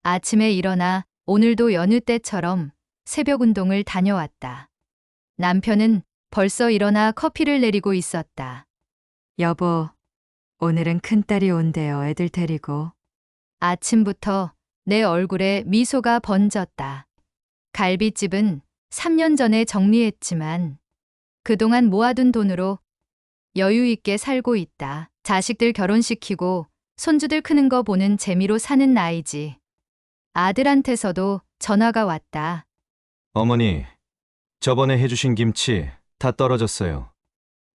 아침에 일어나 오늘도 여느 때처럼 새벽 운동을 다녀왔다. 남편은 벌써 일어나 커피를 내리고 있었다. 여보, 오늘은 큰딸이 온대요, 애들 데리고. 아침부터 내 얼굴에 미소가 번졌다. 갈비집은 3년 전에 정리했지만 그동안 모아둔 돈으로 여유 있게 살고 있다. 자식들 결혼시키고 손주들 크는 거 보는 재미로 사는 나이지. 아들한테서도 전화가 왔다. 어머니, 저번에 해주신 김치 다 떨어졌어요.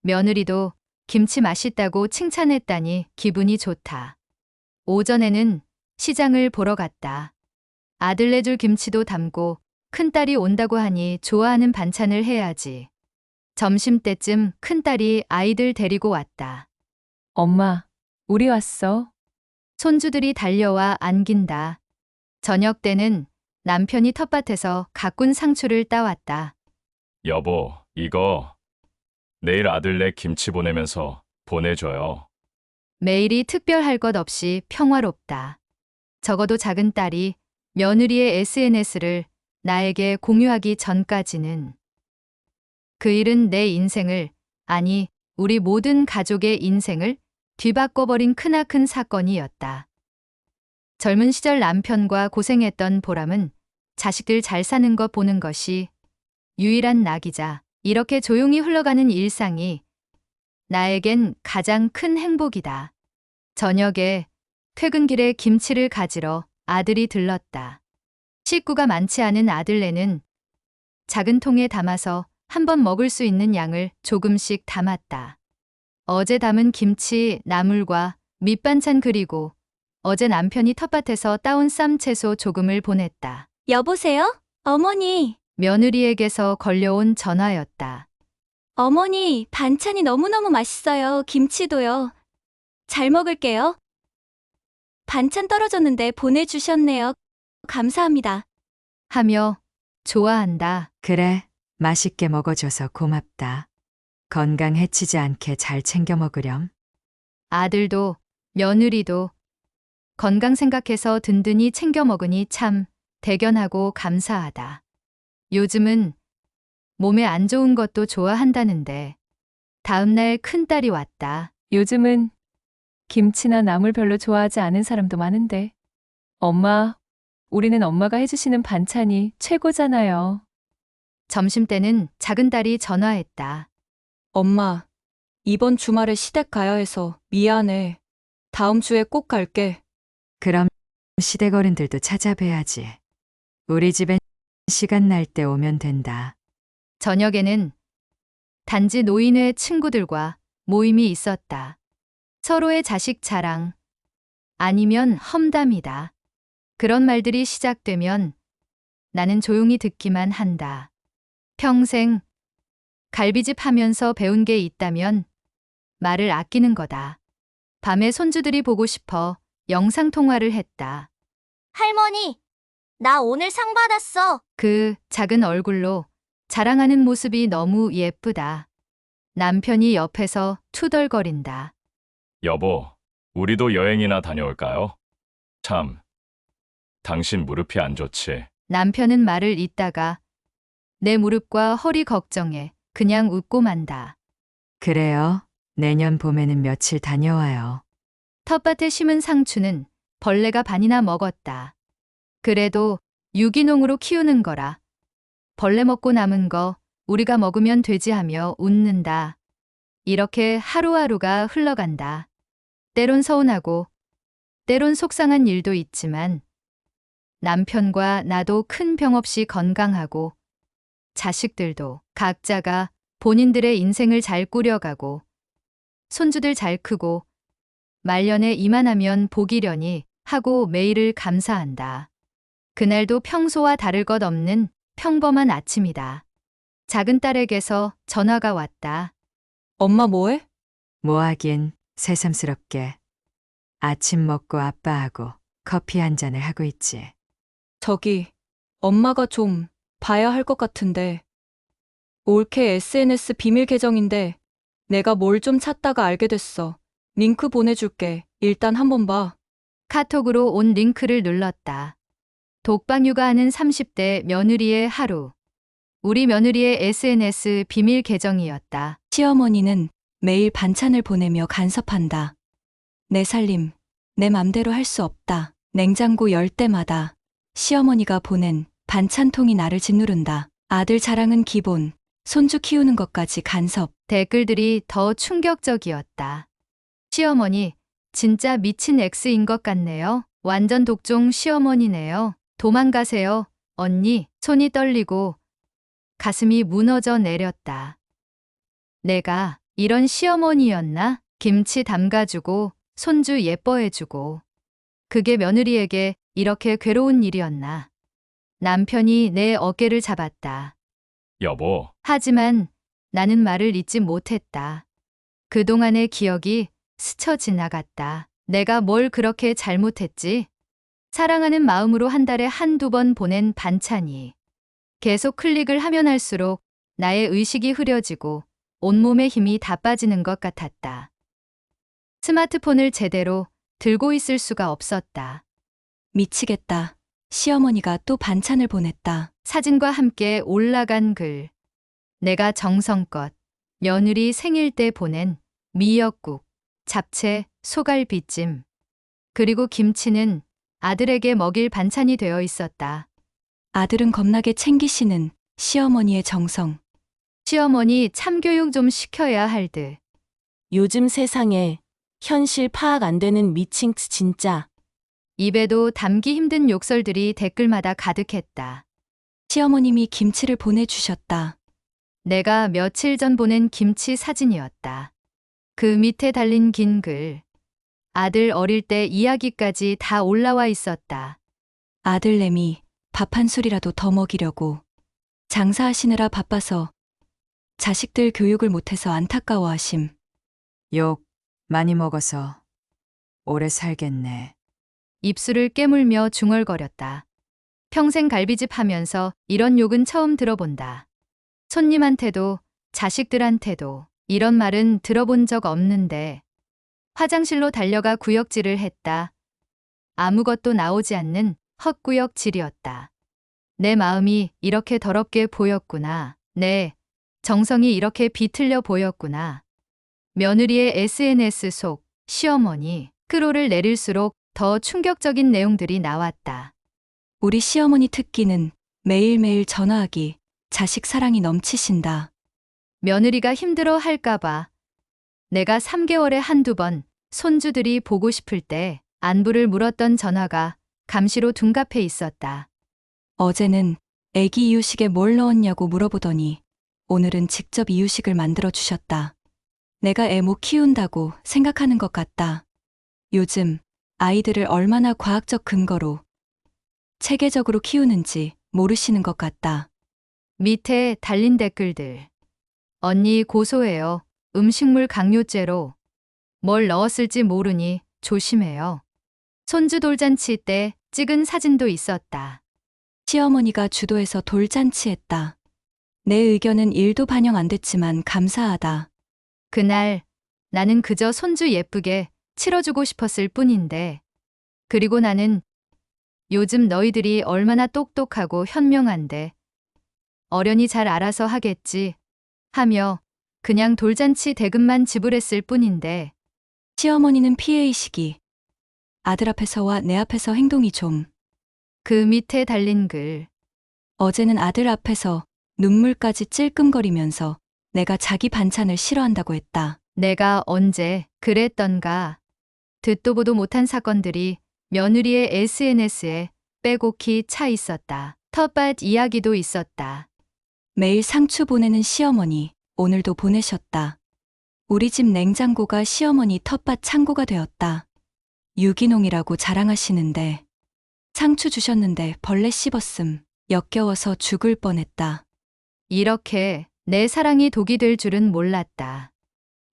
며느리도 김치 맛있다고 칭찬했다니 기분이 좋다. 오전에는 시장을 보러 갔다. 아들 내줄 김치도 담고 큰딸이 온다고 하니 좋아하는 반찬을 해야지. 점심때쯤 큰딸이 아이들 데리고 왔다. 엄마, 우리 왔어. 손주들이 달려와 안긴다. 저녁 때는 남편이 텃밭에서 가꾼 상추를 따왔다. 여보, 이거 내일 아들네 김치 보내면서 보내줘요. 매일이 특별할 것 없이 평화롭다. 적어도 작은 딸이 며느리의 SNS를 나에게 공유하기 전까지는. 그 일은 내 인생을, 아니, 우리 모든 가족의 인생을 뒤바꿔버린 크나큰 사건이었다. 젊은 시절 남편과 고생했던 보람은 자식들 잘 사는 것 보는 것이 유일한 낙이자 이렇게 조용히 흘러가는 일상이 나에겐 가장 큰 행복이다. 저녁에 퇴근길에 김치를 가지러 아들이 들렀다. 식구가 많지 않은 아들네는 작은 통에 담아서 한 번 먹을 수 있는 양을 조금씩 담았다. 어제 담은 김치, 나물과 밑반찬 그리고 어제 남편이 텃밭에서 따온 쌈 채소 조금을 보냈다. 여보세요? 어머니, 며느리에게서 걸려온 전화였다. 어머니, 반찬이 너무너무 맛있어요. 김치도요. 잘 먹을게요. 반찬 떨어졌는데 보내주셨네요. 감사합니다. 하며 좋아한다. 그래, 맛있게 먹어줘서 고맙다. 건강 해치지 않게 잘 챙겨 먹으렴. 아들도 며느리도 건강 생각해서 든든히 챙겨 먹으니 참 대견하고 감사하다. 요즘은 몸에 안 좋은 것도 좋아한다는데 다음날 큰딸이 왔다. 요즘은 김치나 나물 별로 좋아하지 않은 사람도 많은데. 엄마, 우리는 엄마가 해주시는 반찬이 최고잖아요. 점심때는 작은 딸이 전화했다. 엄마, 이번 주말에 시댁 가야 해서 미안해. 다음 주에 꼭 갈게. 그럼 시댁 어른들도 찾아뵈야지. 우리 집엔 시간 날 때 오면 된다. 저녁에는 단지 노인회 친구들과 모임이 있었다. 서로의 자식 자랑, 아니면 험담이다. 그런 말들이 시작되면 나는 조용히 듣기만 한다. 평생 갈비집 하면서 배운 게 있다면 말을 아끼는 거다. 밤에 손주들이 보고 싶어 영상통화를 했다. 할머니, 나 오늘 상 받았어. 그 작은 얼굴로 자랑하는 모습이 너무 예쁘다. 남편이 옆에서 투덜거린다. 여보, 우리도 여행이나 다녀올까요? 참, 당신 무릎이 안 좋지. 남편은 말을 잇다가 내 무릎과 허리 걱정에 그냥 웃고 만다. 그래요. 내년 봄에는 며칠 다녀와요. 텃밭에 심은 상추는 벌레가 반이나 먹었다. 그래도 유기농으로 키우는 거라 벌레 먹고 남은 거 우리가 먹으면 되지 하며 웃는다. 이렇게 하루하루가 흘러간다. 때론 서운하고 때론 속상한 일도 있지만 남편과 나도 큰 병 없이 건강하고 자식들도 각자가 본인들의 인생을 잘 꾸려가고 손주들 잘 크고 말년에 이만하면 복이려니 하고 매일을 감사한다. 그날도 평소와 다를 것 없는 평범한 아침이다. 작은 딸에게서 전화가 왔다. 엄마 뭐해? 뭐 하긴 새삼스럽게. 아침 먹고 아빠하고 커피 한 잔을 하고 있지. 저기, 엄마가 좀 봐야 할 것 같은데. 올케 SNS 비밀 계정인데 내가 뭘 좀 찾다가 알게 됐어. 링크 보내줄게. 일단 한번 봐. 카톡으로 온 링크를 눌렀다. 독방 육아하는 30대 며느리의 하루. 우리 며느리의 SNS 비밀 계정이었다. 시어머니는 매일 반찬을 보내며 간섭한다. 내 살림, 내 맘대로 할 수 없다. 냉장고 열 때마다 시어머니가 보낸 반찬통이 나를 짓누른다. 아들 자랑은 기본, 손주 키우는 것까지 간섭. 댓글들이 더 충격적이었다. 시어머니, 진짜 미친 X인 것 같네요. 완전 독종 시어머니네요. 도망가세요. 언니, 손이 떨리고 가슴이 무너져 내렸다. 내가 이런 시어머니였나? 김치 담가주고 손주 예뻐해주고 그게 며느리에게 이렇게 괴로운 일이었나? 남편이 내 어깨를 잡았다. 여보, 하지만 나는 말을 잇지 못했다. 그동안의 기억이 스쳐 지나갔다. 내가 뭘 그렇게 잘못했지? 사랑하는 마음으로 한 달에 한두 번 보낸 반찬이 계속 클릭을 하면 할수록 나의 의식이 흐려지고 온몸에 힘이 다 빠지는 것 같았다. 스마트폰을 제대로 들고 있을 수가 없었다. 미치겠다. 시어머니가 또 반찬을 보냈다. 사진과 함께 올라간 글. 내가 정성껏 며느리 생일 때 보낸 미역국, 잡채, 소갈비찜, 그리고 김치는 아들에게 먹일 반찬이 되어 있었다. 아들은 겁나게 챙기시는 시어머니의 정성. 시어머니 참교육 좀 시켜야 할 듯. 요즘 세상에 현실 파악 안 되는 미칭 진짜. 입에도 담기 힘든 욕설들이 댓글마다 가득했다. 시어머님이 김치를 보내주셨다. 내가 며칠 전 보낸 김치 사진이었다. 그 밑에 달린 긴 글. 아들 어릴 때 이야기까지 다 올라와 있었다. 아들내미 밥 한 술이라도 더 먹이려고 장사하시느라 바빠서 자식들 교육을 못해서 안타까워하심. 욕 많이 먹어서 오래 살겠네. 입술을 깨물며 중얼거렸다. 평생 갈비집 하면서 이런 욕은 처음 들어본다. 손님한테도 자식들한테도 이런 말은 들어본 적 없는데 화장실로 달려가 구역질을 했다. 아무것도 나오지 않는 헛구역질이었다. 내 마음이 이렇게 더럽게 보였구나. 내 정성이 이렇게 비틀려 보였구나. 며느리의 SNS 속 시어머니 크로를 내릴수록 더 충격적인 내용들이 나왔다. 우리 시어머니 특기는 매일매일 전화하기, 자식 사랑이 넘치신다. 며느리가 힘들어 할까봐 내가 3개월에 한두 번 손주들이 보고 싶을 때 안부를 물었던 전화가 감시로 둔갑해 있었다. 어제는 애기 이유식에 뭘 넣었냐고 물어보더니 오늘은 직접 이유식을 만들어 주셨다. 내가 애 못 키운다고 생각하는 것 같다. 요즘 아이들을 얼마나 과학적 근거로 체계적으로 키우는지 모르시는 것 같다. 밑에 달린 댓글들. 언니 고소해요. 음식물 강요죄로. 뭘 넣었을지 모르니 조심해요. 손주 돌잔치 때 찍은 사진도 있었다. 시어머니가 주도해서 돌잔치했다. 내 의견은 1도 반영 안 됐지만 감사하다. 그날 나는 그저 손주 예쁘게 치러주고 싶었을 뿐인데. 그리고 나는 요즘 너희들이 얼마나 똑똑하고 현명한데 어련히 잘 알아서 하겠지 하며 그냥 돌잔치 대금만 지불했을 뿐인데 시어머니는 피해의식이 아들 앞에서와 내 앞에서 행동이 좀. 그 밑에 달린 글. 어제는 아들 앞에서 눈물까지 찔끔거리면서 내가 자기 반찬을 싫어한다고 했다. 내가 언제 그랬던가. 듣도 보도 못한 사건들이 며느리의 SNS에 빼곡히 차 있었다. 텃밭 이야기도 있었다. 매일 상추 보내는 시어머니, 오늘도 보내셨다. 우리 집 냉장고가 시어머니 텃밭 창고가 되었다. 유기농이라고 자랑하시는데 상추 주셨는데 벌레 씹었음. 역겨워서 죽을 뻔했다. 이렇게 내 사랑이 독이 될 줄은 몰랐다.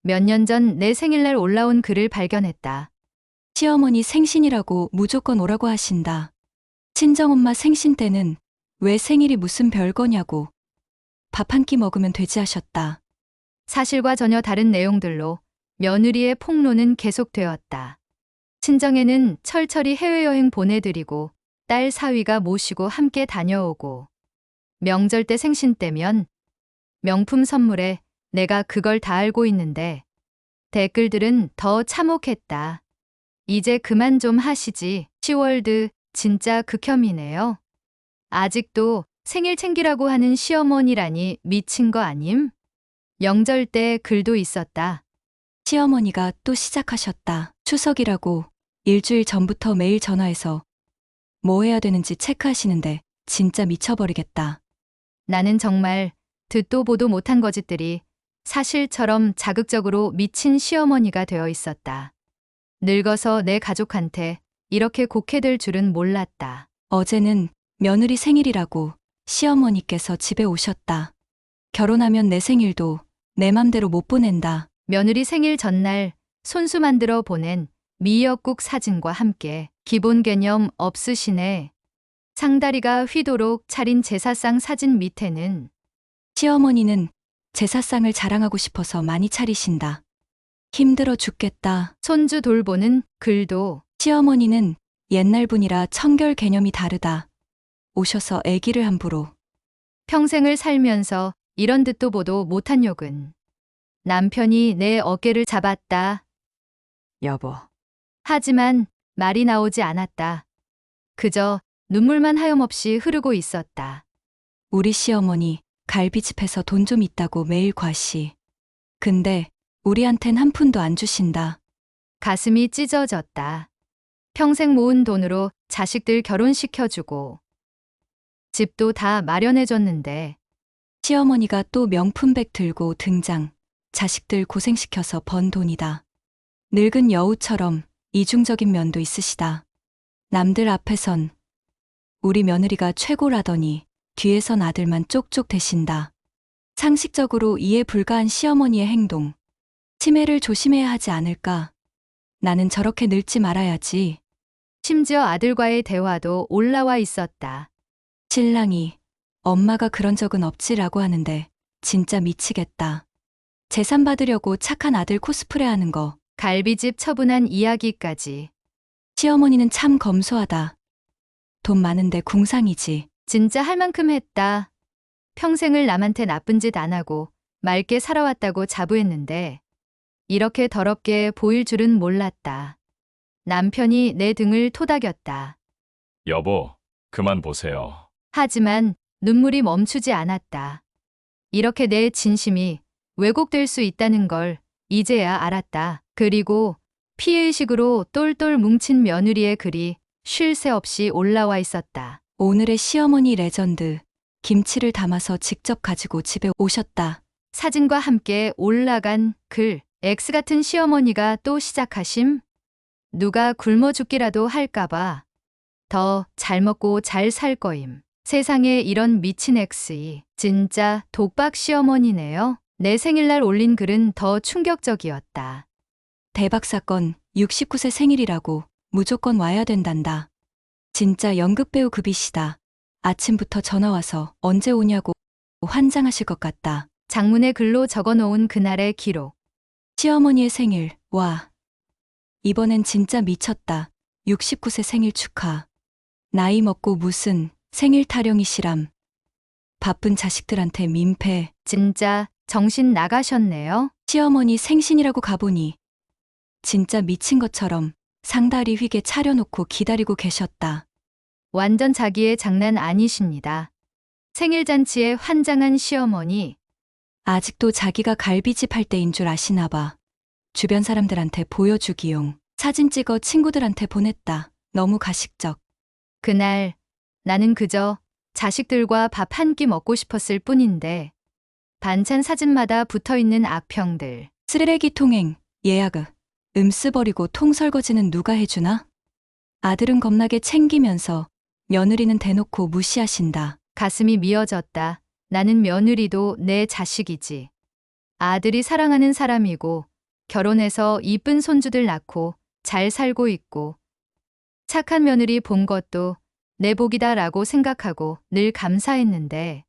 몇 년 전 내 생일날 올라온 글을 발견했다. 시어머니 생신이라고 무조건 오라고 하신다. 친정엄마 생신 때는 왜 생일이 무슨 별거냐고 밥 한 끼 먹으면 되지 하셨다. 사실과 전혀 다른 내용들로 며느리의 폭로는 계속되었다. 친정에는 철철이 해외여행 보내드리고 딸 사위가 모시고 함께 다녀오고 명절 때 생신 때면 명품 선물에 내가 그걸 다 알고 있는데 댓글들은 더 참혹했다. 이제 그만 좀 하시지. 시월드 진짜 극혐이네요. 아직도 생일 챙기라고 하는 시어머니라니 미친 거 아님? 명절 때 글도 있었다. 시어머니가 또 시작하셨다. 추석이라고 일주일 전부터 매일 전화해서 뭐 해야 되는지 체크하시는데 진짜 미쳐버리겠다. 나는 정말 듣도 보도 못한 거짓들이 사실처럼 자극적으로 미친 시어머니가 되어 있었다. 늙어서 내 가족한테 이렇게 곡해될 줄은 몰랐다. 어제는 며느리 생일이라고 시어머니께서 집에 오셨다. 결혼하면 내 생일도 내 맘대로 못 보낸다. 며느리 생일 전날 손수 만들어 보낸 미역국 사진과 함께 기본 개념 없으시네. 상다리가 휘도록 차린 제사상 사진 밑에는 시어머니는 제사상을 자랑하고 싶어서 많이 차리신다. 힘들어 죽겠다. 손주 돌보는 글도 시어머니는 옛날 분이라 청결 개념이 다르다. 오셔서 애기를 함부로. 평생을 살면서 이런 듣도 보도 못한 욕은 남편이 내 어깨를 잡았다. 여보, 하지만 말이 나오지 않았다. 그저 눈물만 하염없이 흐르고 있었다. 우리 시어머니 갈비집에서 돈 좀 있다고 매일 과시. 근데 우리한텐 한 푼도 안 주신다. 가슴이 찢어졌다. 평생 모은 돈으로 자식들 결혼시켜주고 집도 다 마련해줬는데 시어머니가 또 명품백 들고 등장. 자식들 고생시켜서 번 돈이다. 늙은 여우처럼 이중적인 면도 있으시다. 남들 앞에선 우리 며느리가 최고라더니 뒤에선 아들만 쪽쪽 대신다. 상식적으로 이해 불가한 시어머니의 행동. 치매를 조심해야 하지 않을까? 나는 저렇게 늙지 말아야지. 심지어 아들과의 대화도 올라와 있었다. 신랑이 엄마가 그런 적은 없지라고 하는데 진짜 미치겠다. 재산 받으려고 착한 아들 코스프레 하는 거. 갈비집 처분한 이야기까지. 시어머니는 참 검소하다. 돈 많은데 궁상이지. 진짜 할 만큼 했다. 평생을 남한테 나쁜 짓 안 하고 맑게 살아왔다고 자부했는데 이렇게 더럽게 보일 줄은 몰랐다. 남편이 내 등을 토닥였다. 여보, 그만 보세요. 하지만 눈물이 멈추지 않았다. 이렇게 내 진심이 왜곡될 수 있다는 걸 이제야 알았다. 그리고 피해의식으로 똘똘 뭉친 며느리의 글이 쉴 새 없이 올라와 있었다. 오늘의 시어머니 레전드. 김치를 담아서 직접 가지고 집에 오셨다. 사진과 함께 올라간 글. X 같은 시어머니가 또 시작하심? 누가 굶어 죽기라도 할까봐 더 잘 먹고 잘 살 거임. 세상에 이런 미친 X이 진짜 독박 시어머니네요. 내 생일날 올린 글은 더 충격적이었다. 대박 사건 69세 생일이라고 무조건 와야 된단다. 진짜 연극배우 급이시다. 아침부터 전화 와서 언제 오냐고 환장하실 것 같다. 장문의 글로 적어놓은 그날의 기록. 시어머니의 생일, 와. 이번엔 진짜 미쳤다. 69세 생일 축하. 나이 먹고 무슨 생일 타령이시람. 바쁜 자식들한테 민폐. 진짜 정신 나가셨네요. 시어머니 생신이라고 가보니 진짜 미친 것처럼 상다리 휘게 차려놓고 기다리고 계셨다. 완전 자기의 장난 아니십니다. 생일잔치에 환장한 시어머니. 아직도 자기가 갈비집 할 때인 줄 아시나 봐. 주변 사람들한테 보여주기용. 사진 찍어 친구들한테 보냈다. 너무 가식적. 그날 나는 그저 자식들과 밥 한 끼 먹고 싶었을 뿐인데 반찬 사진마다 붙어있는 악평들. 쓰레기 통행, 예약을. 음스 버리고 통 설거지는 누가 해주나? 아들은 겁나게 챙기면서 며느리는 대놓고 무시하신다. 가슴이 미어졌다. 나는 며느리도 내 자식이지. 아들이 사랑하는 사람이고 결혼해서 이쁜 손주들 낳고 잘 살고 있고 착한 며느리 본 것도 내 복이다라고 생각하고 늘 감사했는데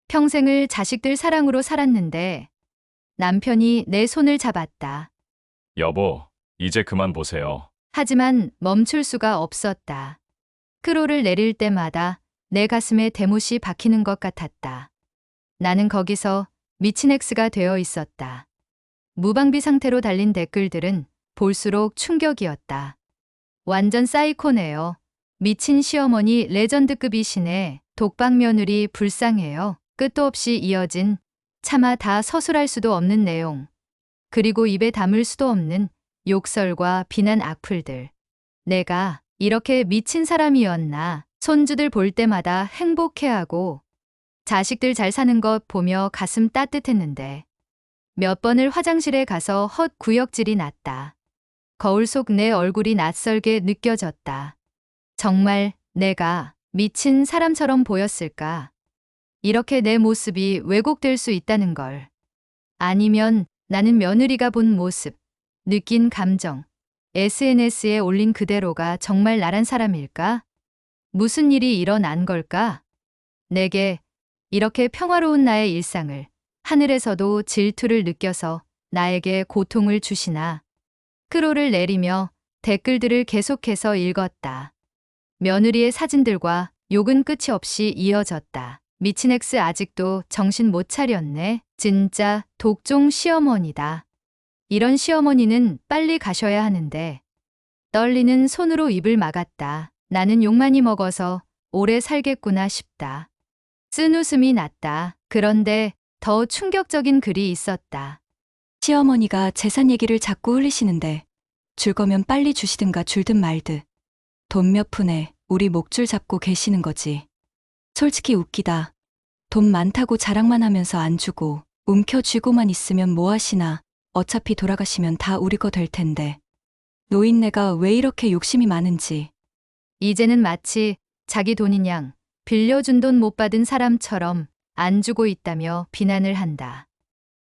평생을 자식들 사랑으로 살았는데 남편이 내 손을 잡았다. 여보, 이제 그만 보세요. 하지만 멈출 수가 없었다. 크로를 내릴 때마다 내 가슴에 대못이 박히는 것 같았다. 나는 거기서 미친 X가 되어 있었다. 무방비 상태로 달린 댓글들은 볼수록 충격이었다. 완전 사이코네요. 미친 시어머니 레전드급이시네. 독박 며느리 불쌍해요. 끝도 없이 이어진 차마 다 서술할 수도 없는 내용. 그리고 입에 담을 수도 없는 욕설과 비난 악플들. 내가 이렇게 미친 사람이었나. 손주들 볼 때마다 행복해하고 자식들 잘 사는 것 보며 가슴 따뜻했는데 몇 번을 화장실에 가서 헛구역질이 났다. 거울 속 내 얼굴이 낯설게 느껴졌다. 정말 내가 미친 사람처럼 보였을까? 이렇게 내 모습이 왜곡될 수 있다는 걸. 아니면 나는 며느리가 본 모습, 느낀 감정, SNS에 올린 그대로가 정말 나란 사람일까? 무슨 일이 일어난 걸까? 내게 이렇게 평화로운 나의 일상을 하늘에서도 질투를 느껴서 나에게 고통을 주시나. 크로를 내리며 댓글들을 계속해서 읽었다. 며느리의 사진들과 욕은 끝이 없이 이어졌다. 미친 X 아직도 정신 못 차렸네. 진짜 독종 시어머니다. 이런 시어머니는 빨리 가셔야 하는데. 떨리는 손으로 입을 막았다. 나는 욕 많이 먹어서 오래 살겠구나 싶다. 쓴웃음이 났다. 그런데 더 충격적인 글이 있었다. 시어머니가 재산 얘기를 자꾸 흘리시는데 줄 거면 빨리 주시든가 줄든 말듯. 돈 몇 푼에 우리 목줄 잡고 계시는 거지. 솔직히 웃기다. 돈 많다고 자랑만 하면서 안 주고 움켜쥐고만 있으면 뭐 하시나. 어차피 돌아가시면 다 우리 거 될 텐데. 노인네가 왜 이렇게 욕심이 많은지. 이제는 마치 자기 돈인 양 빌려준 돈 못 받은 사람처럼 안 주고 있다며 비난을 한다.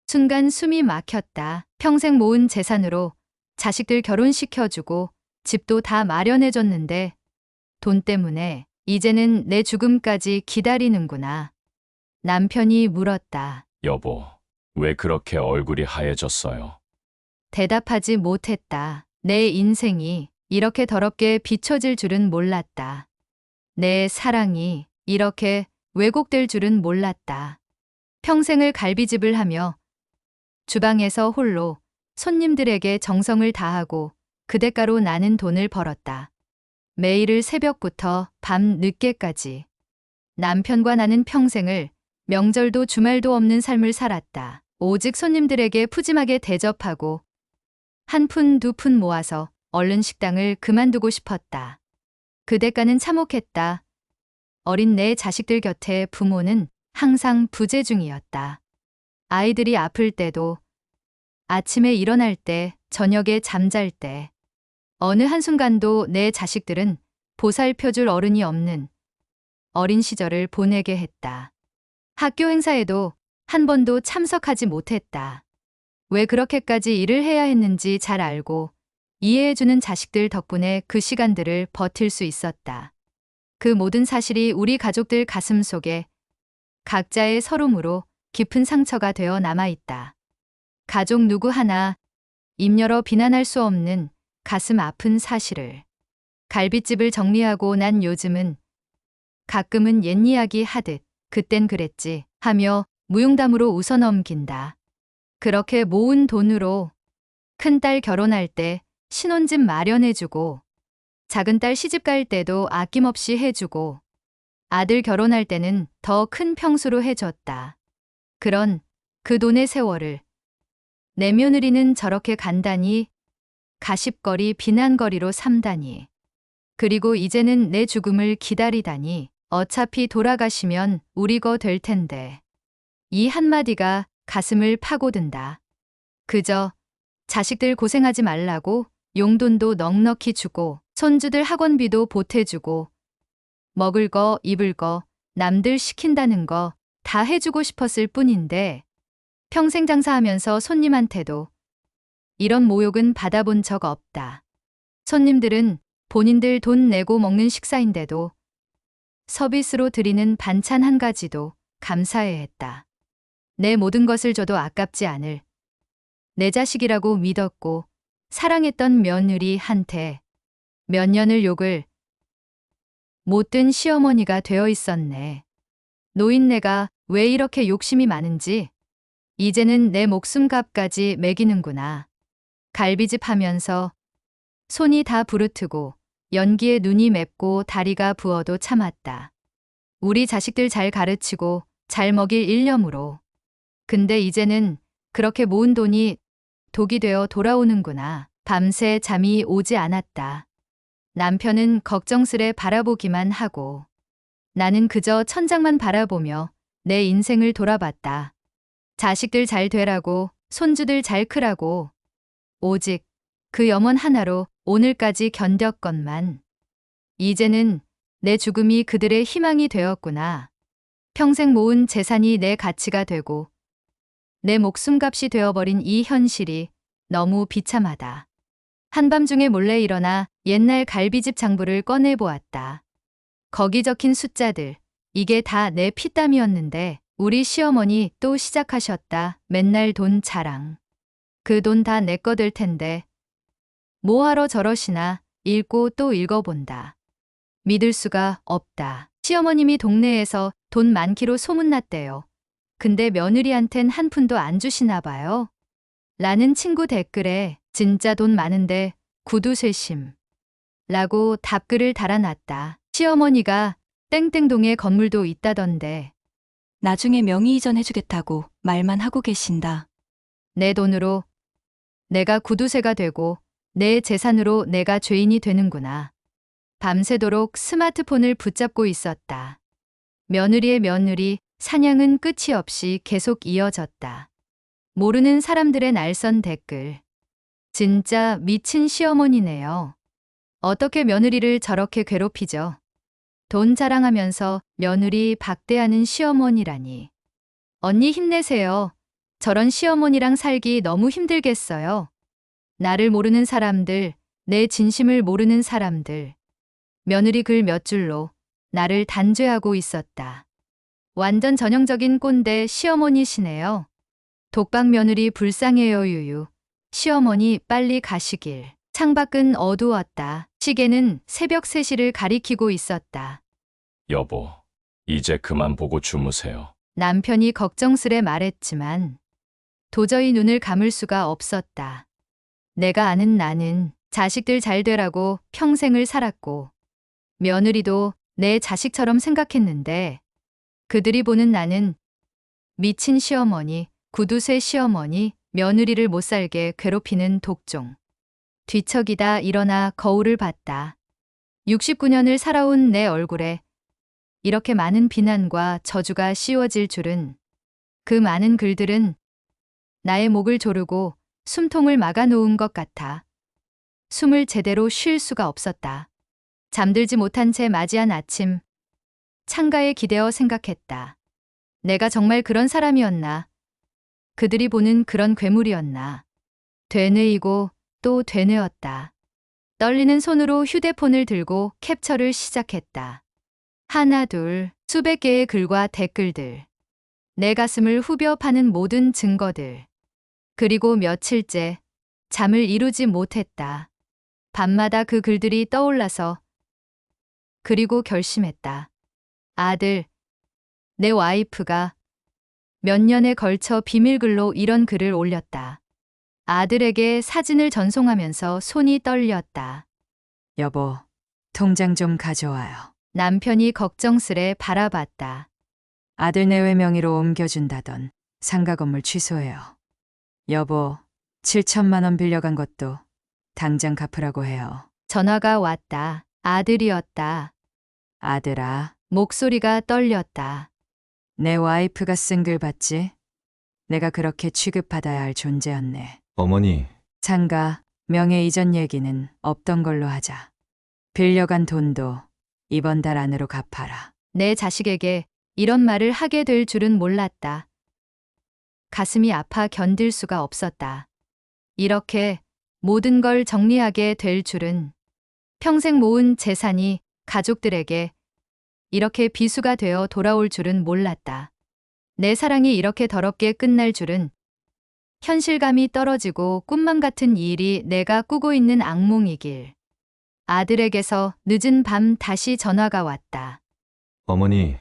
순간 숨이 막혔다. 평생 모은 재산으로 자식들 결혼시켜주고 집도 다 마련해줬는데 돈 때문에 이제는 내 죽음까지 기다리는구나. 남편이 물었다. 여보, 왜 그렇게 얼굴이 하얘졌어요? 대답하지 못했다. 내 인생이 이렇게 더럽게 비춰질 줄은 몰랐다. 내 사랑이 이렇게 왜곡될 줄은 몰랐다. 평생을 갈비집을 하며 주방에서 홀로 손님들에게 정성을 다하고 그 대가로 나는 돈을 벌었다. 매일을 새벽부터 밤 늦게까지. 남편과 나는 평생을 명절도 주말도 없는 삶을 살았다. 오직 손님들에게 푸짐하게 대접하고 한 푼 두 푼 모아서 얼른 식당을 그만두고 싶었다. 그 대가는 참혹했다. 어린 내 자식들 곁에 부모는 항상 부재 중이었다. 아이들이 아플 때도, 아침에 일어날 때, 저녁에 잠잘 때, 어느 한순간도 내 자식들은 보살펴줄 어른이 없는 어린 시절을 보내게 했다. 학교 행사에도 한 번도 참석하지 못했다. 왜 그렇게까지 일을 해야 했는지 잘 알고 이해해주는 자식들 덕분에 그 시간들을 버틸 수 있었다. 그 모든 사실이 우리 가족들 가슴 속에 각자의 서름으로 깊은 상처가 되어 남아있다. 가족 누구 하나 입 열어 비난할 수 없는 가슴 아픈 사실을. 갈빗집을 정리하고 난 요즘은 가끔은 옛 이야기 하듯 그땐 그랬지 하며 무용담으로 웃어넘긴다. 그렇게 모은 돈으로 큰딸 결혼할 때 신혼집 마련해주고 작은딸 시집갈 때도 아낌없이 해주고 아들 결혼할 때는 더 큰 평수로 해줬다. 그런 그 돈의 세월을 내 며느리는 저렇게 간단히 가십거리 비난거리로 삼다니. 그리고 이제는 내 죽음을 기다리다니. 어차피 돌아가시면 우리 거 될 텐데. 이 한마디가 가슴을 파고든다. 그저 자식들 고생하지 말라고 용돈도 넉넉히 주고 손주들 학원비도 보태주고 먹을 거 입을 거 남들 시킨다는 거 다 해주고 싶었을 뿐인데 평생 장사하면서 손님한테도 이런 모욕은 받아본 적 없다. 손님들은 본인들 돈 내고 먹는 식사인데도 서비스로 드리는 반찬 한 가지도 감사해 했다. 내 모든 것을 줘도 아깝지 않을 내 자식이라고 믿었고 사랑했던 며느리한테 몇 년을 욕을 못된 시어머니가 되어 있었네. 노인네가 왜 이렇게 욕심이 많은지 이제는 내 목숨값까지 매기는구나. 갈비집 하면서 손이 다 부르트고 연기에 눈이 맵고 다리가 부어도 참았다. 우리 자식들 잘 가르치고 잘 먹일 일념으로. 근데 이제는 그렇게 모은 돈이 독이 되어 돌아오는구나. 밤새 잠이 오지 않았다. 남편은 걱정스레 바라보기만 하고 나는 그저 천장만 바라보며 내 인생을 돌아봤다. 자식들 잘 되라고, 손주들 잘 크라고. 오직 그 염원 하나로 오늘까지 견뎠건만. 이제는 내 죽음이 그들의 희망이 되었구나. 평생 모은 재산이 내 가치가 되고 내 목숨값이 되어버린 이 현실이 너무 비참하다. 한밤중에 몰래 일어나 옛날 갈비집 장부를 꺼내보았다. 거기 적힌 숫자들, 이게 다 내 피땀이었는데 우리 시어머니 또 시작하셨다. 맨날 돈 자랑. 그 돈 다 내 거 될 텐데 뭐하러 저러시나 읽고 또 읽어본다. 믿을 수가 없다. 시어머님이 동네에서 돈 많기로 소문났대요. 근데 며느리한텐 한 푼도 안 주시나 봐요. 라는 친구 댓글에 진짜 돈 많은데 구두쇠심 라고 답글을 달아놨다. 시어머니가 땡땡동에 건물도 있다던데 나중에 명의 이전해주겠다고 말만 하고 계신다. 내 돈으로 내가 구두쇠가 되고 내 재산으로 내가 죄인이 되는구나. 밤새도록 스마트폰을 붙잡고 있었다. 며느리의 며느리 사냥은 끝이 없이 계속 이어졌다. 모르는 사람들의 날선 댓글. 진짜 미친 시어머니네요. 어떻게 며느리를 저렇게 괴롭히죠? 돈 자랑하면서 며느리 박대하는 시어머니라니. 언니 힘내세요. 저런 시어머니랑 살기 너무 힘들겠어요. 나를 모르는 사람들, 내 진심을 모르는 사람들. 며느리 글 몇 줄로 나를 단죄하고 있었다. 완전 전형적인 꼰대 시어머니시네요. 독박 며느리 불쌍해요 유유. 시어머니 빨리 가시길. 창밖은 어두웠다. 시계는 새벽 3시를 가리키고 있었다. 여보, 이제 그만 보고 주무세요. 남편이 걱정스레 말했지만 도저히 눈을 감을 수가 없었다. 내가 아는 나는 자식들 잘 되라고 평생을 살았고 며느리도 내 자식처럼 생각했는데 그들이 보는 나는 미친 시어머니, 구두쇠 시어머니, 며느리를 못 살게 괴롭히는 독종. 뒤척이다 일어나 거울을 봤다. 69년을 살아온 내 얼굴에 이렇게 많은 비난과 저주가 씌워질 줄은. 그 많은 글들은 나의 목을 조르고 숨통을 막아놓은 것 같아. 숨을 제대로 쉴 수가 없었다. 잠들지 못한 채 맞이한 아침. 창가에 기대어 생각했다. 내가 정말 그런 사람이었나? 그들이 보는 그런 괴물이었나? 되뇌이고 또 되뇌었다. 떨리는 손으로 휴대폰을 들고 캡처를 시작했다. 하나 둘 수백 개의 글과 댓글들. 내 가슴을 후벼 파는 모든 증거들. 그리고 며칠째 잠을 이루지 못했다. 밤마다 그 글들이 떠올라서. 그리고 결심했다. 아들, 내 와이프가 몇 년에 걸쳐 비밀글로 이런 글을 올렸다. 아들에게 사진을 전송하면서 손이 떨렸다. 여보, 통장 좀 가져와요. 남편이 걱정스레 바라봤다. 아들 내외 명의로 옮겨준다던 상가 건물 취소해요. 여보, 7천만 원 빌려간 것도 당장 갚으라고 해요. 전화가 왔다. 아들이었다. 아들아, 목소리가 떨렸다. 내 와이프가 쓴 글 봤지? 내가 그렇게 취급받아야 할 존재였네. 어머니, 상가, 명예 이전 얘기는 없던 걸로 하자. 빌려간 돈도 이번 달 안으로 갚아라. 내 자식에게 이런 말을 하게 될 줄은 몰랐다. 가슴이 아파 견딜 수가 없었다. 이렇게 모든 걸 정리하게 될 줄은. 평생 모은 재산이 가족들에게 이렇게 비수가 되어 돌아올 줄은 몰랐다. 내 사랑이 이렇게 더럽게 끝날 줄은. 현실감이 떨어지고 꿈만 같은 이 일이 내가 꾸고 있는 악몽이길. 아들에게서 늦은 밤 다시 전화가 왔다. 어머니,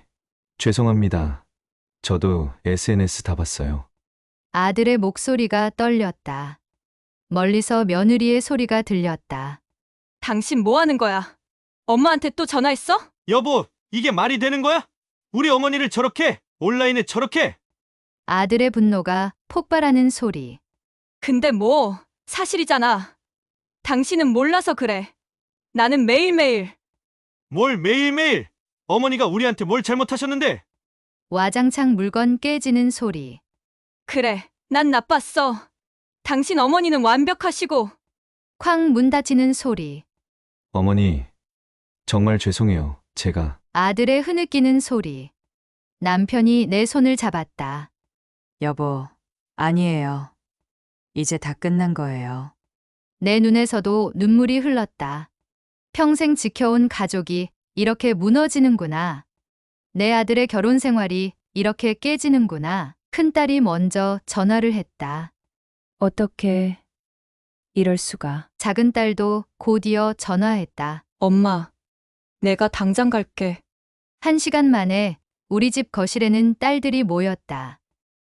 죄송합니다. 저도 SNS 다 봤어요. 아들의 목소리가 떨렸다. 멀리서 며느리의 소리가 들렸다. 당신 뭐 하는 거야? 엄마한테 또 전화했어? 여보, 이게 말이 되는 거야? 우리 어머니를 저렇게, 온라인에 저렇게! 아들의 분노가 폭발하는 소리. 근데 뭐, 사실이잖아. 당신은 몰라서 그래. 나는 매일매일. 뭘 매일매일! 어머니가 우리한테 뭘 잘못하셨는데! 와장창 물건 깨지는 소리. 그래, 난 나빴어. 당신 어머니는 완벽하시고. 쾅 문 닫히는 소리. 어머니, 정말 죄송해요. 제가. 아들의 흐느끼는 소리. 남편이 내 손을 잡았다. 여보, 아니에요. 이제 다 끝난 거예요. 내 눈에서도 눈물이 흘렀다. 평생 지켜온 가족이 이렇게 무너지는구나. 내 아들의 결혼 생활이 이렇게 깨지는구나. 큰딸이 먼저 전화를 했다. 어떻게 이럴 수가. 작은 딸도 곧이어 전화했다. 엄마, 내가 당장 갈게. 1시간 만에 우리 집 거실에는 딸들이 모였다.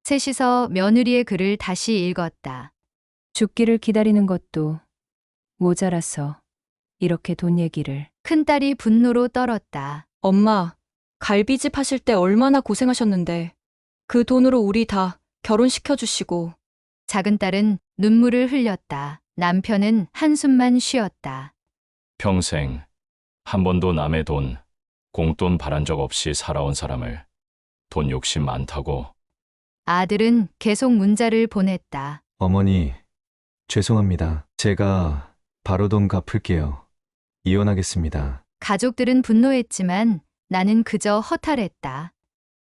셋이서 며느리의 글을 다시 읽었다. 죽기를 기다리는 것도 모자라서 이렇게 돈 얘기를. 큰딸이 분노로 떨었다. 엄마, 갈비집 하실 때 얼마나 고생하셨는데. 그 돈으로 우리 다 결혼시켜주시고. 작은 딸은 눈물을 흘렸다. 남편은 한숨만 쉬었다. 평생 한 번도 남의 돈, 공돈 바란 적 없이 살아온 사람을 돈 욕심 많다고. 아들은 계속 문자를 보냈다. 어머니, 죄송합니다. 제가 바로 돈 갚을게요. 이혼하겠습니다. 가족들은 분노했지만 나는 그저 허탈했다.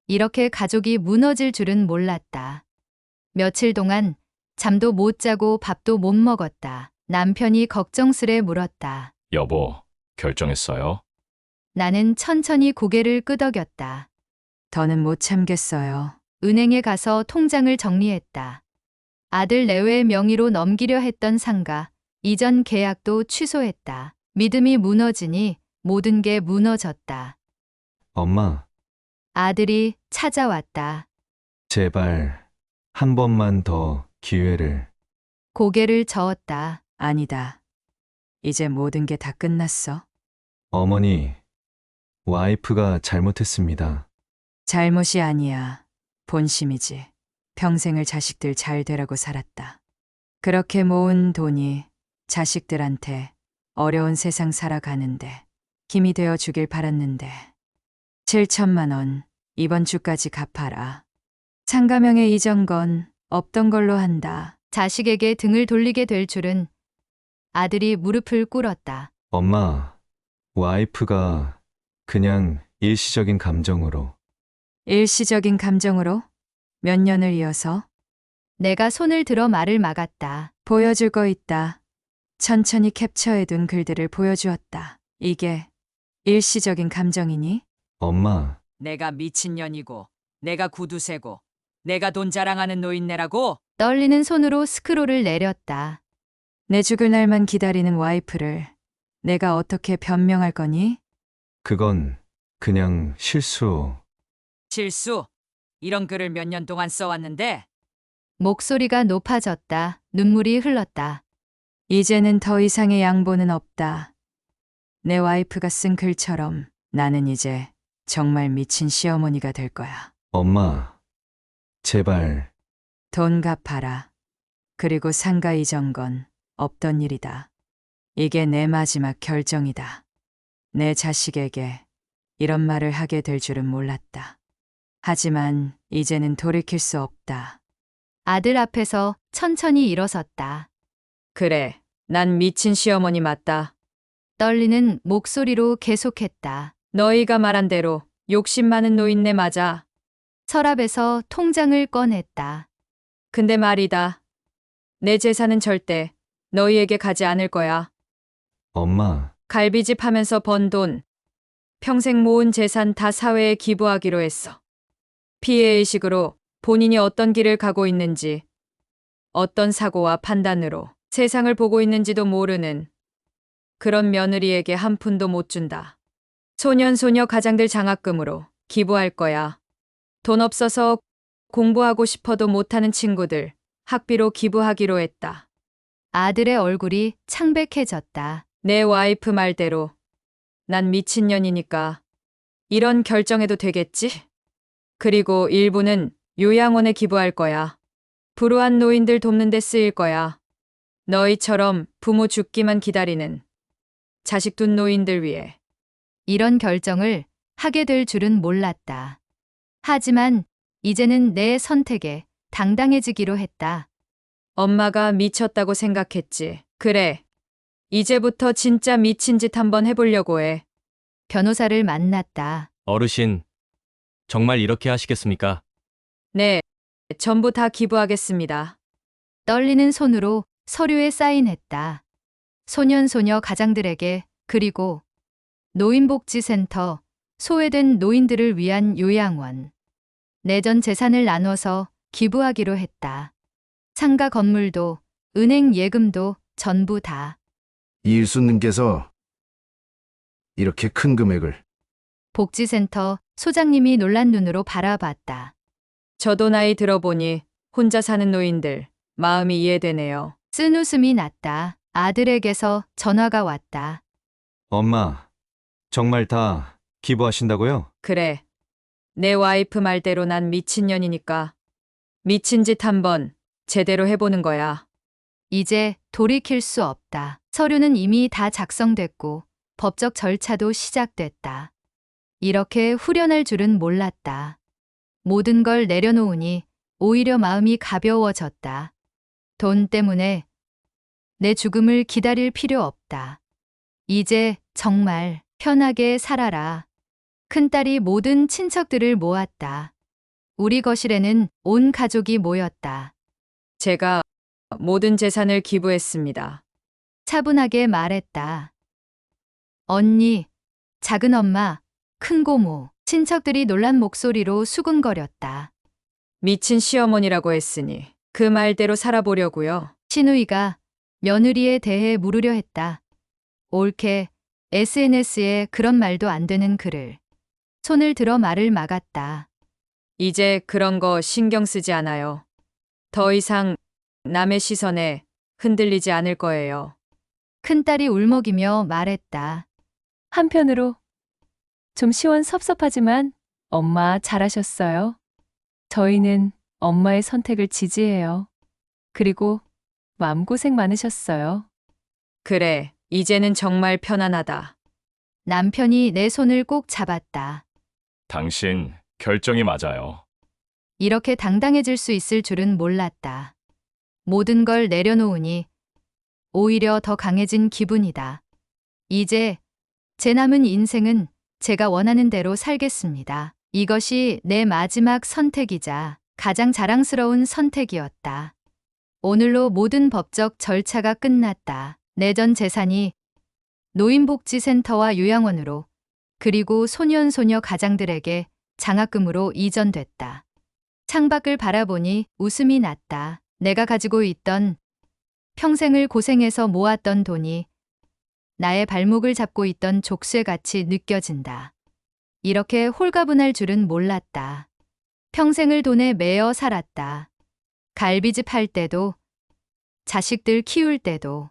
이렇게 가족이 무너질 줄은 몰랐다. 며칠 동안 잠도 못 자고 밥도 못 먹었다. 남편이 걱정스레 물었다. 여보, 결정했어요? 나는 천천히 고개를 끄덕였다. 더는 못 참겠어요. 은행에 가서 통장을 정리했다. 아들 내외 명의로 넘기려 했던 상가, 이전 계약도 취소했다. 믿음이 무너지니 모든 게 무너졌다. 엄마, 아들이 찾아왔다. 제발 한 번만 더 기회를. 고개를 저었다. 아니다. 이제 모든 게 다 끝났어. 어머니, 와이프가 잘못했습니다. 잘못이 아니야. 본심이지. 평생을 자식들 잘 되라고 살았다. 그렇게 모은 돈이 자식들한테 어려운 세상 살아가는데 힘이 되어 주길 바랐는데 7천만 원 이번 주까지 갚아라. 상가명의 이전 건 없던 걸로 한다. 자식에게 등을 돌리게 될 줄은. 아들이 무릎을 꿇었다. 엄마, 와이프가 그냥 일시적인 감정으로. 일시적인 감정으로 몇 년을 이어서 내가 손을 들어 말을 막았다. 보여줄 거 있다. 천천히 캡처해둔 글들을 보여주었다. 이게 일시적인 감정이니? 엄마, 내가 미친년이고 내가 구두쇠고 내가 돈 자랑하는 노인네라고? 떨리는 손으로 스크롤을 내렸다. 내 죽을 날만 기다리는 와이프를 내가 어떻게 변명할 거니? 그건 그냥 실수. 실수. 이런 글을 몇 년 동안 써왔는데 목소리가 높아졌다. 눈물이 흘렀다. 이제는 더 이상의 양보는 없다. 내 와이프가 쓴 글처럼 나는 이제 정말 미친 시어머니가 될 거야. 엄마, 제발. 돈 갚아라. 그리고 상가 이전 건 없던 일이다. 이게 내 마지막 결정이다. 내 자식에게 이런 말을 하게 될 줄은 몰랐다. 하지만 이제는 돌이킬 수 없다. 아들 앞에서 천천히 일어섰다. 그래, 난 미친 시어머니 맞다. 떨리는 목소리로 계속했다. 너희가 말한 대로 욕심 많은 노인네 맞아. 서랍에서 통장을 꺼냈다. 근데 말이다. 내 재산은 절대 너희에게 가지 않을 거야. 엄마, 갈비집 하면서 번 돈, 평생 모은 재산 다 사회에 기부하기로 했어. 피해의식으로 본인이 어떤 길을 가고 있는지, 어떤 사고와 판단으로 세상을 보고 있는지도 모르는 그런 며느리에게 한 푼도 못 준다. 소년소녀 가장들 장학금으로 기부할 거야. 돈 없어서 공부하고 싶어도 못하는 친구들 학비로 기부하기로 했다. 아들의 얼굴이 창백해졌다. 내 와이프 말대로 난 미친년이니까 이런 결정해도 되겠지? 그리고 일부는 요양원에 기부할 거야. 불우한 노인들 돕는 데 쓰일 거야. 너희처럼 부모 죽기만 기다리는 자식 둔 노인들 위해. 이런 결정을 하게 될 줄은 몰랐다. 하지만 이제는 내 선택에 당당해지기로 했다. 엄마가 미쳤다고 생각했지. 그래. 이제부터 진짜 미친 짓 한번 해보려고 해. 변호사를 만났다. 어르신, 정말 이렇게 하시겠습니까? 네. 전부 다 기부하겠습니다. 떨리는 손으로 서류에 사인했다. 소년소녀 가장들에게 그리고 노인복지센터, 소외된 노인들을 위한 요양원, 내전 재산을 나눠서 기부하기로 했다. 상가 건물도 은행 예금도 전부 다. 이일수님께서 이렇게 큰 금액을. 복지센터 소장님이 놀란 눈으로 바라봤다. 저도 나이 들어보니 혼자 사는 노인들 마음이 이해되네요. 쓴웃음이 났다. 아들에게서 전화가 왔다. 엄마, 정말 다 기부하신다고요? 그래. 내 와이프 말대로 난 미친년이니까 미친 짓 한번 제대로 해보는 거야. 이제 돌이킬 수 없다. 서류는 이미 다 작성됐고 법적 절차도 시작됐다. 이렇게 후련할 줄은 몰랐다. 모든 걸 내려놓으니 오히려 마음이 가벼워졌다. 돈 때문에 내 죽음을 기다릴 필요 없다. 이제 정말 편하게 살아라. 큰딸이 모든 친척들을 모았다. 우리 거실에는 온 가족이 모였다. 제가 모든 재산을 기부했습니다. 차분하게 말했다. 언니, 작은 엄마, 큰 고모, 친척들이 놀란 목소리로 수군거렸다. 미친 시어머니라고 했으니 그 말대로 살아보려고요. 신우이가 며느리에 대해 물으려 했다. 옳게 SNS에 그런 말도 안 되는 글을. 손을 들어 말을 막았다. 이제 그런 거 신경 쓰지 않아요. 더 이상 남의 시선에 흔들리지 않을 거예요. 큰딸이 울먹이며 말했다. 한편으로 좀 시원섭섭하지만 엄마 잘하셨어요. 저희는 엄마의 선택을 지지해요. 그리고 마음고생 많으셨어요. 그래, 이제는 정말 편안하다. 남편이 내 손을 꼭 잡았다. 당신 결정이 맞아요. 이렇게 당당해질 수 있을 줄은 몰랐다. 모든 걸 내려놓으니 오히려 더 강해진 기분이다. 이제 제 남은 인생은 제가 원하는 대로 살겠습니다. 이것이 내 마지막 선택이자 가장 자랑스러운 선택이었다. 오늘로 모든 법적 절차가 끝났다. 내전 재산이 노인복지센터와 요양원으로 그리고 소년소녀 가장들에게 장학금으로 이전됐다. 창밖을 바라보니 웃음이 났다. 내가 가지고 있던 평생을 고생해서 모았던 돈이 나의 발목을 잡고 있던 족쇄같이 느껴진다. 이렇게 홀가분할 줄은 몰랐다. 평생을 돈에 매여 살았다. 갈비집 할 때도, 자식들 키울 때도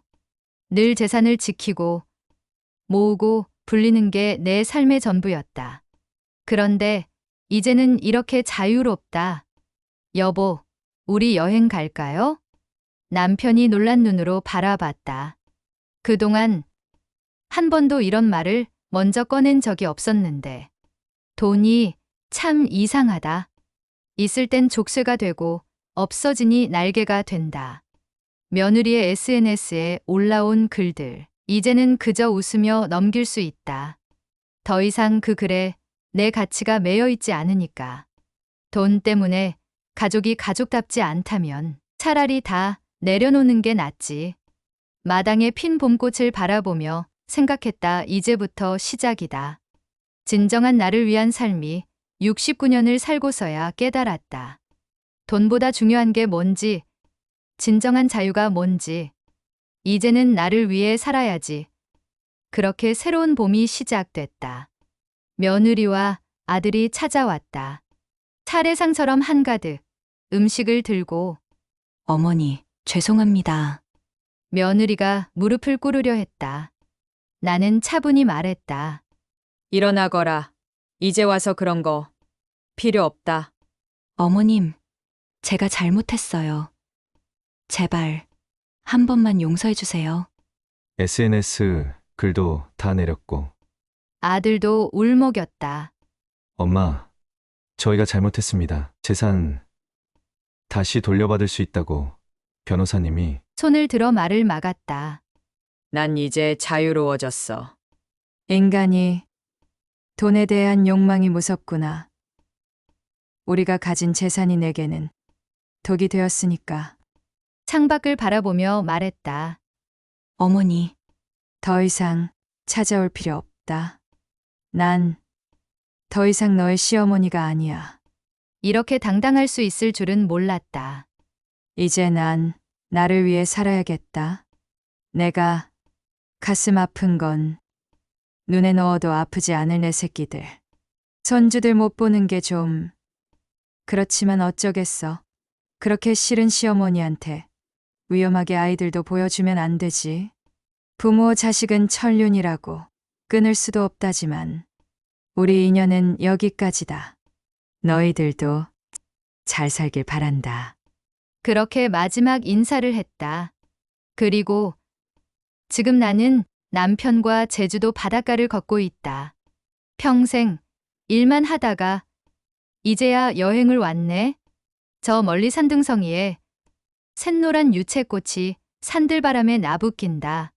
늘 재산을 지키고 모으고 불리는 게 내 삶의 전부였다. 그런데 이제는 이렇게 자유롭다. 여보, 우리 여행 갈까요? 남편이 놀란 눈으로 바라봤다. 그동안 한 번도 이런 말을 먼저 꺼낸 적이 없었는데 돈이 참 이상하다. 있을 땐 족쇄가 되고 없어지니 날개가 된다. 며느리의 SNS에 올라온 글들. 이제는 그저 웃으며 넘길 수 있다. 더 이상 그 글에 내 가치가 매여 있지 않으니까. 돈 때문에 가족이 가족답지 않다면 차라리 다 내려놓는 게 낫지. 마당에 핀 봄꽃을 바라보며 생각했다. 이제부터 시작이다. 진정한 나를 위한 삶이 69년을 살고서야 깨달았다. 돈보다 중요한 게 뭔지, 진정한 자유가 뭔지, 이제는 나를 위해 살아야지. 그렇게 새로운 봄이 시작됐다. 며느리와 아들이 찾아왔다. 차례상처럼 한가득 음식을 들고 어머니, 죄송합니다. 며느리가 무릎을 꿇으려 했다. 나는 차분히 말했다. 일어나거라. 이제 와서 그런 거 필요 없다. 어머님, 제가 잘못했어요. 제발, 한 번만 용서해 주세요. SNS 글도 다 내렸고. 아들도 울먹였다. 엄마, 저희가 잘못했습니다. 재산 다시 돌려받을 수 있다고 변호사님이. 손을 들어 말을 막았다. 난 이제 자유로워졌어. 인간이 돈에 대한 욕망이 무섭구나. 우리가 가진 재산이 내게는 독이 되었으니까 창밖을 바라보며 말했다. 어머니, 더 이상 찾아올 필요 없다. 난 더 이상 너의 시어머니가 아니야. 이렇게 당당할 수 있을 줄은 몰랐다. 이제 난 나를 위해 살아야겠다. 내가 가슴 아픈 건 눈에 넣어도 아프지 않을 내 새끼들. 손주들 못 보는 게 좀 그렇지만 어쩌겠어. 그렇게 싫은 시어머니한테 위험하게 아이들도 보여주면 안 되지. 부모 자식은 천륜이라고 끊을 수도 없다지만 우리 인연은 여기까지다. 너희들도 잘 살길 바란다. 그렇게 마지막 인사를 했다. 그리고 지금 나는 남편과 제주도 바닷가를 걷고 있다. 평생 일만 하다가 이제야 여행을 왔네. 저 멀리 산등성이에 샛노란 유채꽃이 산들바람에 나부낀다.